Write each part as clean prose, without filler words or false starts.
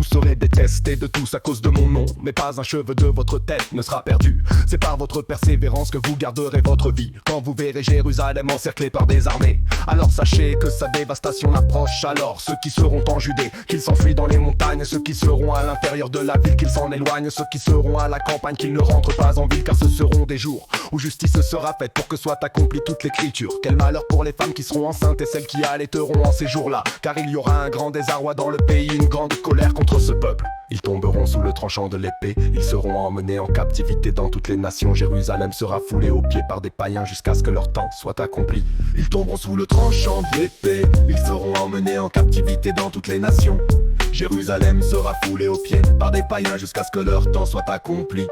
serez détestés de tous à cause de mon nom. Mais pas un cheveu de votre tête ne sera perdu. C'est par votre persévérance que vous garderez votre vie. Quand vous verrez Jérusalem encerclée par des armées, alors sachez que sa dévastation approche. Alors ceux qui seront en Judée, qu'ils s'enfuient dans les montagnes. Ceux qui seront à l'intérieur de la ville, qu'ils s'en éloignent. Ceux qui seront à la campagne, qu'ils ne rentrent pas en ville. Car ce seront des jours où justice sera faite pour que soit accomplie toute l'écriture. Quel malheur pour les femmes qui seront enceintes et celles qui allaiteront en ces jours-là. Car il y aura un grand désarroi dans le pays, une grande colère contre ce peuple. Ils tomberont sous le tranchant de l'épée, ils seront emmenés en captivité dans toutes les nations. Jérusalem sera foulée aux pieds par des païens jusqu'à ce que leur temps soit accompli. Ils tomberont sous le tranchant de l'épée, ils seront emmenés en captivité dans toutes les nations. Jérusalem sera foulée aux pieds par des païens jusqu'à ce que leur temps soit accompli.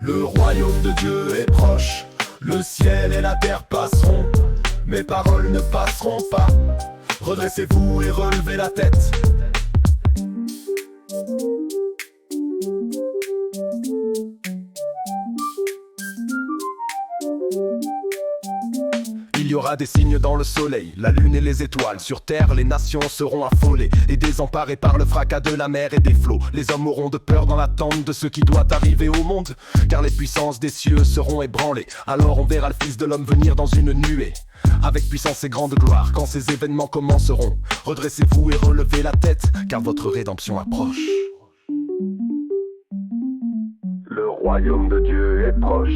Le royaume de Dieu est proche, le ciel et la terre passeront, mes paroles ne passeront pas. Redressez-vous et relevez la tête. Il y aura des signes dans le soleil, la lune et les étoiles. Sur terre, les nations seront affolées et désemparées par le fracas de la mer et des flots. Les hommes auront de peur dans l'attente de ce qui doit arriver au monde, car les puissances des cieux seront ébranlées. Alors on verra le Fils de l'homme venir dans une nuée, avec puissance et grande gloire. Quand ces événements commenceront, redressez-vous et relevez la tête, car votre rédemption approche. Le royaume de Dieu est proche.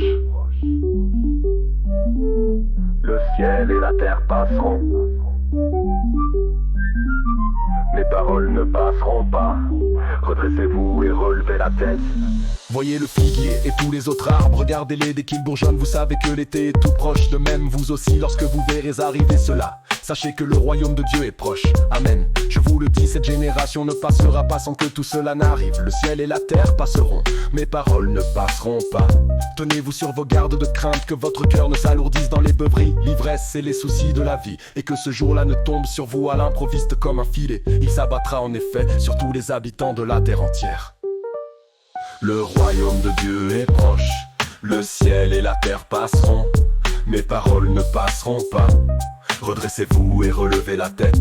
Le ciel et la terre passeront, mes paroles ne passeront pas. Redressez-vous et relevez la tête. Voyez le figuier et tous les autres arbres, regardez-les dès qu'ils bourgeonnent. Vous savez que l'été est tout proche, de même vous aussi lorsque vous verrez arriver cela. Sachez que le royaume de Dieu est proche, amen. Je vous le dis, cette génération ne passera pas sans que tout cela n'arrive. Le ciel et la terre passeront, mes paroles ne passeront pas. Tenez-vous sur vos gardes de crainte que votre cœur ne s'alourdisse dans les beuveries, l'ivresse et les soucis de la vie, et que ce jour-là ne tombe sur vous à l'improviste comme un filet. Il s'abattra en effet sur tous les habitants de la terre entière. Le royaume de Dieu est proche, le ciel et la terre passeront, mes paroles ne passeront pas. Redressez-vous et relevez la tête.